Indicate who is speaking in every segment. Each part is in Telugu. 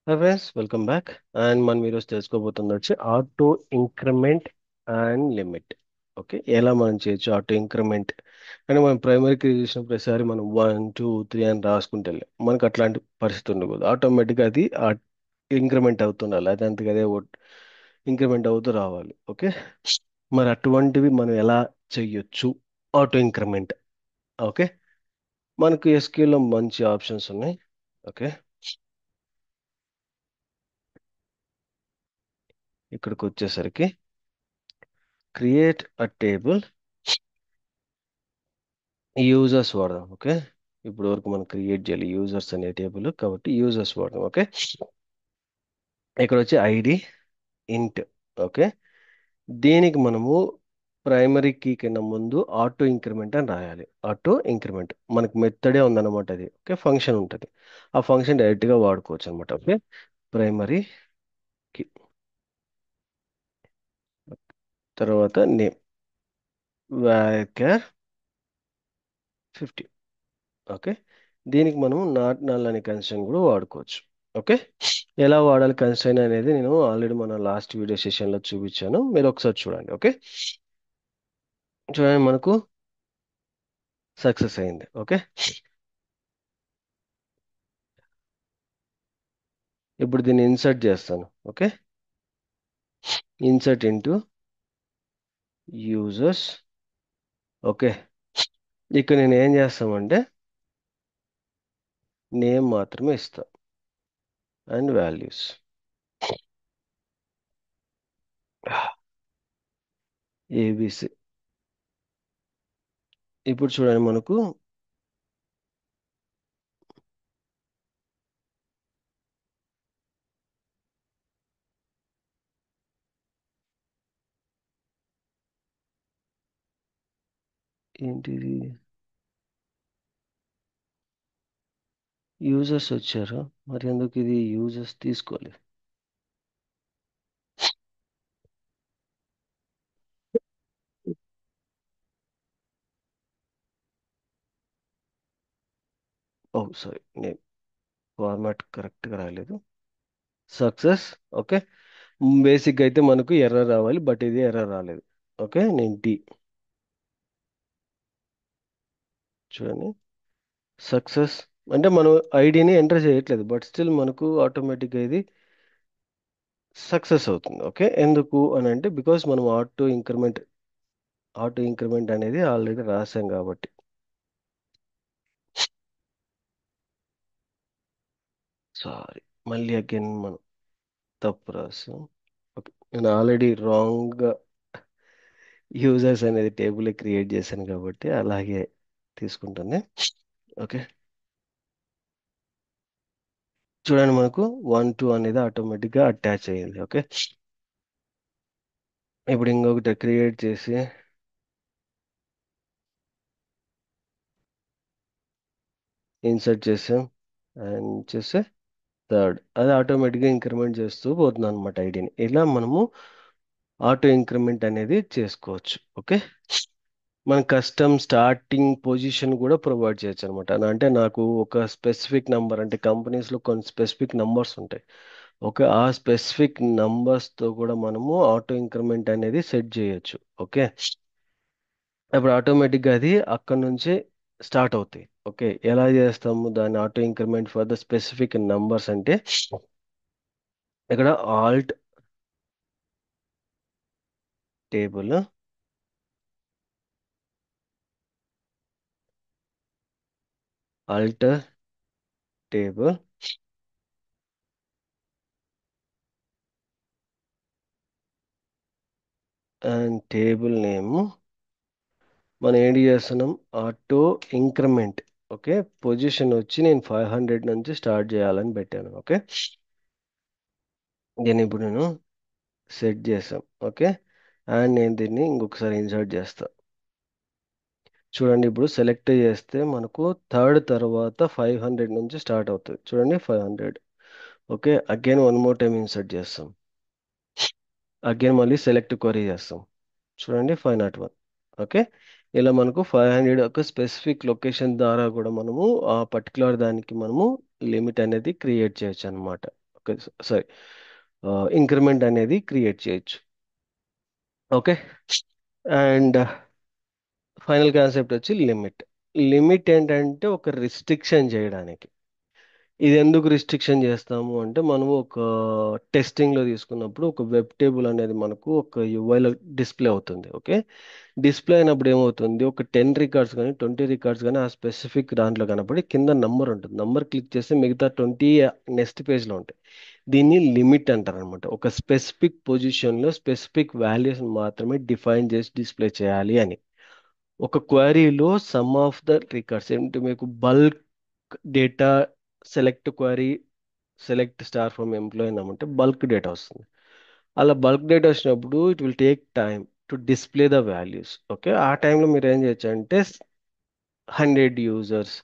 Speaker 1: Hi friends, welcome back. And మనం ఈరోజు తెలుసుకోబోతుంది వచ్చి auto increment and limit. Okay, ఎలా మనం చేయొచ్చు ఆటో ఇంక్రిమెంట్ అంటే మనం ప్రైమరీకి చూసిన ప్రతిసారి మనం 1 2 3 అని రాసుకుంటే వెళ్ళాం. మనకు అట్లాంటి పరిస్థితి ఉండకూడదు. ఆటోమేటిక్గా అది ఇంక్రిమెంట్ అవుతుండాలి, అది అంతగా అదే ఇంక్రిమెంట్ అవుతూ రావాలి. ఓకే, మరి అటువంటివి మనం ఎలా చెయ్యొచ్చు ఆటో ఇంక్రిమెంట్? ఓకే, మనకు ఎస్క్యూలో మంచి ఆప్షన్స్ ఉన్నాయి. ఓకే, ఇక్కడికి వచ్చేసరికి క్రియేట్ అ టేబుల్ యూజర్స్ వాడదాం. ఓకే, ఇప్పుడు వరకు మనం క్రియేట్ చేయాలి యూజర్స్ అనే టేబుల్, కాబట్టి యూజర్స్ వాడదాం. ఓకే, ఇక్కడ వచ్చి ఐడి ఇంట్. ఓకే, దీనికి మనము ప్రైమరీ కీ కింద ముందు ఆటో ఇంక్రిమెంట్ అని రాయాలి. ఆటో ఇంక్రిమెంట్ మనకి మెథడే ఉందన్నమాట. అది ఓకే, ఫంక్షన్ ఉంటుంది. ఆ ఫంక్షన్ డైరెక్ట్గా వాడుకోవచ్చు అనమాట. ఓకే, ప్రైమరీ కీ తర్వాత నేమ్ varchar 50. ఓకే, దీనికి మనం నాట్ నల్ అనే కన్స్ట్రైన్ కూడా వాడుకోవచ్చు. ఓకే, ఎలా వాడాలి కన్స్ట్రైన్ అనేది నేను ఆల్రెడీ మన లాస్ట్ వీడియో సెషన్లో చూపించాను, మీరు ఒకసారి చూడండి. ఓకే, చూడండి మనకు సక్సెస్ అయింది. ఓకే, ఇప్పుడు దీన్ని ఇన్సర్ట్ చేస్తాను. Okay, insert into users. Okay, ఇక్కడ నేను ఏం చేస్తామంటే నేమ్ మాత్రమే ఇస్తా అండ్ వాల్యూస్ ఏబిసి. ఇప్పుడు చూడండి మనకు ఏంటిది, యూజర్స్ వచ్చారు. మరి ఎందుకు ఇది యూజర్స్ తీసుకోలేదు? ఓ సారీ, నేమ్ ఫార్మాట్ కరెక్ట్గా రాలేదు. సక్సెస్. ఓకే, బేసిక్గా అయితే మనకు ఎర్రర్ రావాలి, బట్ ఇది ఎర్రర్ రాలేదు. ఓకే, నేను చూడండి సక్సెస్ అంటే మనం ఐడిని ఎంటర్ చేయట్లేదు, బట్ స్టిల్ మనకు ఆటోమేటిక్గా ఇది సక్సెస్ అవుతుంది. ఓకే, ఎందుకు అని అంటే బికాస్ మనం ఆటో ఇంక్రిమెంట్ అనేది ఆల్రెడీ రాసాం కాబట్టి. సారీ, మళ్ళీ అగైన్ మనం తప్పు రాసాం. ఓకే, నేను ఆల్రెడీ రాంగ్ యూజర్స్ అనేది టేబుల్ క్రియేట్ చేశాను కాబట్టి అలాగే తీసుకుంటుంది. ఓకే, చూడండి మనకు 1 2 అనేది ఆటోమేటిక్గా అటాచ్ అయ్యింది. ఓకే, ఇప్పుడు ఇంకొకటి క్రియేట్ చేసి ఇన్సర్ట్ చేసాం అండ్ చేస్తే థర్డ్, అది ఆటోమేటిక్గా ఇంక్రిమెంట్ చేస్తూ పోతుంది అనమాట ఐడిని. ఇలా మనము ఆటో ఇంక్రిమెంట్ అనేది చేసుకోవచ్చు. ఓకే, మన కస్టమ్ స్టార్టింగ్ పొజిషన్ కూడా ప్రొవైడ్ చేయొచ్చు అనమాట. అంటే నాకు ఒక స్పెసిఫిక్ నంబర్, అంటే కంపెనీస్లో కొన్ని స్పెసిఫిక్ నంబర్స్ ఉంటాయి. ఓకే, ఆ స్పెసిఫిక్ నంబర్స్తో కూడా మనము ఆటో ఇంక్రిమెంట్ అనేది సెట్ చేయొచ్చు. ఓకే, ఇప్పుడు ఆటోమేటిక్గా అది అక్కడ నుంచే స్టార్ట్ అవుతాయి. ఓకే, ఎలా చేస్తాము దాన్ని auto increment for the specific numbers అంటే ఇక్కడ alt table alter table and table name మనం ఏంటి చేస్తున్నాం, ఆటో ఇంక్రిమెంట్. ఓకే, పొజిషన్ వచ్చి నేను 500 నుంచి స్టార్ట్ చేయాలని పెట్టాను. ఓకే, దీన్ని ఇప్పుడు నేను సెట్ చేసాం. ఓకే, అండ్ నేను దీన్ని ఇంకొకసారి ఇన్సర్ట్ చేస్తా. చూడండి ఇప్పుడు సెలెక్ట్ చేస్తే మనకు థర్డ్ తర్వాత 500 నుంచి స్టార్ట్ అవుతుంది. చూడండి 500. Okay, again one more time insert చేస్తాం. అగైన్ మళ్ళీ సెలెక్ట్ క్వరీ చేస్తాం. చూడండి 501. ఓకే, ఇలా మనకు 500 ఒక స్పెసిఫిక్ లొకేషన్ ద్వారా కూడా మనము ఆ పర్టికులర్ దానికి మనము లిమిట్ అనేది క్రియేట్ చేయొచ్చు అనమాట. సారీ, ఇంక్రిమెంట్ అనేది క్రియేట్ చేయొచ్చు. ఓకే. అండ్ ఫైనల్ కాన్సెప్ట్ వచ్చి లిమిట్. లిమిట్ ఏంటంటే ఒక రిస్ట్రిక్షన్ చేయడానికి. ఇది ఎందుకు రిస్ట్రిక్షన్ చేస్తాము అంటే మనము ఒక టెస్టింగ్లో తీసుకున్నప్పుడు ఒక వెబ్ టేబుల్ అనేది మనకు ఒక యూఐలో డిస్ప్లే అవుతుంది. ఓకే. డిస్ప్లే అయినప్పుడు ఏమవుతుంది, ఒక 10 రికార్డ్స్ కానీ 20 రికార్డ్స్ కానీ ఆ స్పెసిఫిక్ దాంట్లో కనపడి కింద నంబర్ ఉంటుంది. నంబర్ క్లిక్ చేస్తే మిగతా 20 నెక్స్ట్ పేజ్లో ఉంటాయి. దీన్ని లిమిట్ అంటారు అనమాట. ఒక స్పెసిఫిక్ పొజిషన్లో స్పెసిఫిక్ వాల్యూస్ మాత్రమే డిఫైన్ చేసి డిస్ప్లే చేయాలి అని. ఒక క్వరీలో సమ్ ఆఫ్ ద రికార్డ్స్ ఏంటి, మీకు bulk data select query select star from employee అన్నామంటే బల్క్ డేటా వస్తుంది. అలా బల్క్ డేటా వచ్చినప్పుడు it will take time to display the values. Okay. ఆ టైంలో మీరు ఏం చేయొచ్చు అంటే 100 యూజర్స్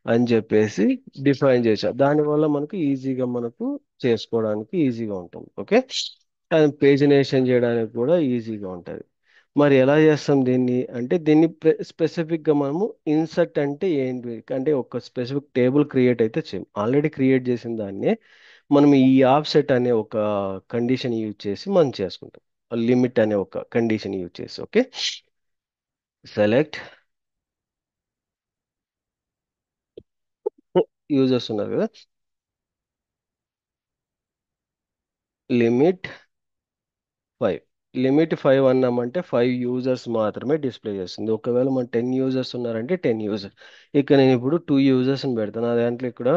Speaker 1: అని చెప్పేసి డిఫైన్ చేసాం. దానివల్ల మనకు ఈజీగా మనకు చేసుకోవడానికి ఈజీగా ఉంటుంది. ఓకే. అండ్ పేజినేషన్ చేయడానికి కూడా ఈజీగా ఉంటుంది. మరి ఎలా చేస్తాం దీన్ని అంటే దీన్ని స్పెసిఫిక్గా మనము ఇన్సర్ట్ అంటే ఏంటి అంటే ఒక స్పెసిఫిక్ టేబుల్ క్రియేట్ అయితే చేయం. ఆల్రెడీ క్రియేట్ చేసిన దాన్ని మనం ఈ ఆఫ్సెట్ అనే ఒక కండిషన్ యూజ్ చేసి మనం చేసుకుంటాం. లిమిట్ అనే ఒక కండిషన్ యూజ్ చేసి. ఓకే. సెలెక్ట్ యూజర్స్ ఉన్నారు కదా, లిమిట్ 5. లిమిట్ 5 అన్నామంటే 5 యూజర్స్ మాత్రమే డిస్ప్లే చేస్తుంది. ఒకవేళ మన 10 యూజర్స్ ఉన్నారంటే 10 యూజర్. ఇక నేను ఇప్పుడు 2 యూజర్స్ని పెడతాను. నా దాంట్లో ఇక్కడ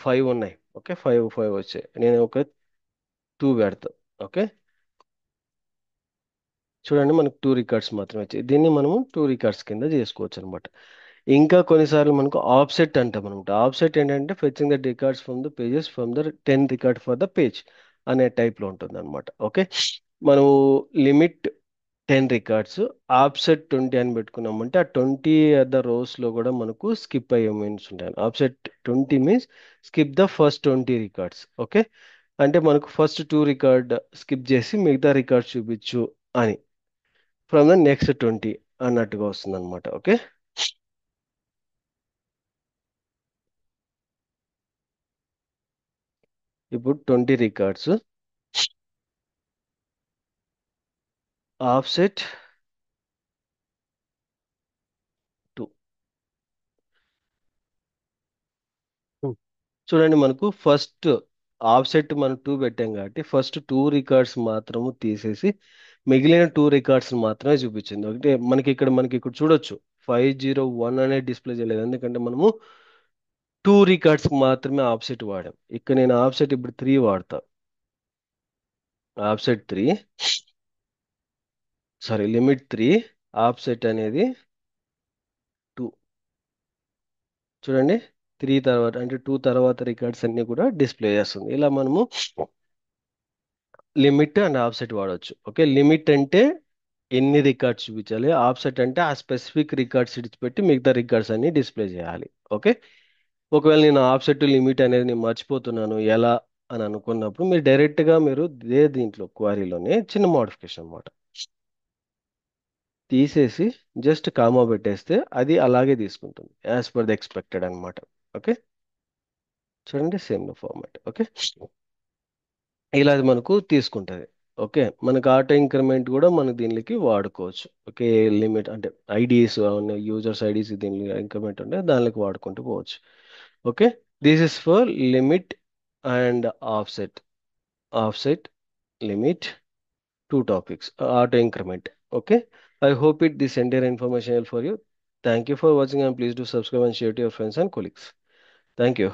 Speaker 1: 5 ఉన్నాయి. ఓకే. ఫైవ్ ఫైవ్ వచ్చాయి. నేను ఒక 2 పెడతాను. ఓకే. చూడండి మనకు 2 రికార్డ్స్ మాత్రమే వచ్చాయి. దీన్ని మనము 2 రికార్డ్స్ కింద చేసుకోవచ్చు అనమాట. ఇంకా కొన్నిసార్లు మనకు ఆఫ్సెట్ అంటాం అనమాట. ఆఫ్సెట్ ఏంటంటే fetching the records from the pages from the 10 record for the page అనే టైప్లో ఉంటుంది అనమాట. ఓకే. మనము లిమిట్ 10 రికార్డ్స్, ఆఫ్సెట్ 20 అని పెట్టుకున్నామంటే ఆ 20 ద రోస్లో కూడా మనకు స్కిప్ అయ్యే మీన్స్ ఉంటాయి. Offset 20 means skip the first 20 records. Okay. అంటే మనకు ఫస్ట్ 2 రికార్డ్ స్కిప్ చేసి మిగతా రికార్డ్స్ చూపించు అని, ఫ్రమ్ ద నెక్స్ట్ 20 అన్నట్టుగా వస్తుంది అనమాట. ఓకే. ఇప్పుడు 20 రికార్డ్స్, ఆఫ్సెట్ 2. చూడండి మనకు ఫస్ట్ ఆఫ్సెట్ మనం 2 పెట్టాం కాబట్టి ఫస్ట్ 2 రికార్డ్స్ మాత్రము తీసేసి మిగిలిన 2 రికార్డ్స్ మాత్రమే చూపించింది. ఒకటి మనకి ఇక్కడ చూడొచ్చు 501 అనే డిస్ప్లే చేయలేదు, ఎందుకంటే మనము 2 రికార్డ్స్ మాత్రమే ఆఫ్సెట్ వాడాం. ఇక్కడ నేను ఆఫ్సెట్ ఇప్పుడు 3 వాడతా. ఆఫ్సెట్ 3, సారీ లిమిట్ 3, ఆఫ్సెట్ అనేది 2. చూడండి 3 తర్వాత అంటే 2 తర్వాత రికార్డ్స్ అన్ని కూడా డిస్ప్లే చేస్తుంది. ఇలా మనము లిమిట్ అండ్ ఆఫ్సెట్ వాడవచ్చు. ఓకే. లిమిట్ అంటే ఎన్ని రికార్డ్స్ చూపించాలి, ఆఫ్సెట్ అంటే ఆ స్పెసిఫిక్ రికార్డ్స్ విడిచిపెట్టి మిగతా రికార్డ్స్ అన్ని డిస్ప్లే చేయాలి. ఓకే. ఒకవేళ నేను ఆఫ్సెట్ లిమిట్ అనేది నేను మర్చిపోతున్నాను ఎలా అని అనుకున్నప్పుడు మీరు డైరెక్ట్గా మీరు దీంట్లో క్వారీలోనే చిన్న మోడిఫికేషన్ అనమాట, తీసేసి జస్ట్ కామా పెట్టేస్తే అది అలాగే తీసుకుంటుంది యాజ్ పర్ ద ఎక్స్పెక్టెడ్ అనమాట. ఓకే. చూడండి సేమ్ ఫార్మాట్. ఓకే. ఇలా అది మనకు తీసుకుంటుంది. ఓకే. మనకు ఆటో ఇంక్రిమెంట్ కూడా మనం దీనికి వాడుకోవచ్చు. ఓకే. లిమిట్ అంటే ఐడీస్ యూజర్స్ ఐడీస్ దీనికి ఇంక్రిమెంట్ ఉంటే దానికి వాడుకుంటూ పోవచ్చు. Okay. This is for limit and offset. Offset, limit, 2 topics, auto increment. Okay. I hope it this entire information helpful for you. Thank you for watching and please do subscribe and share to your friends and colleagues. Thank you.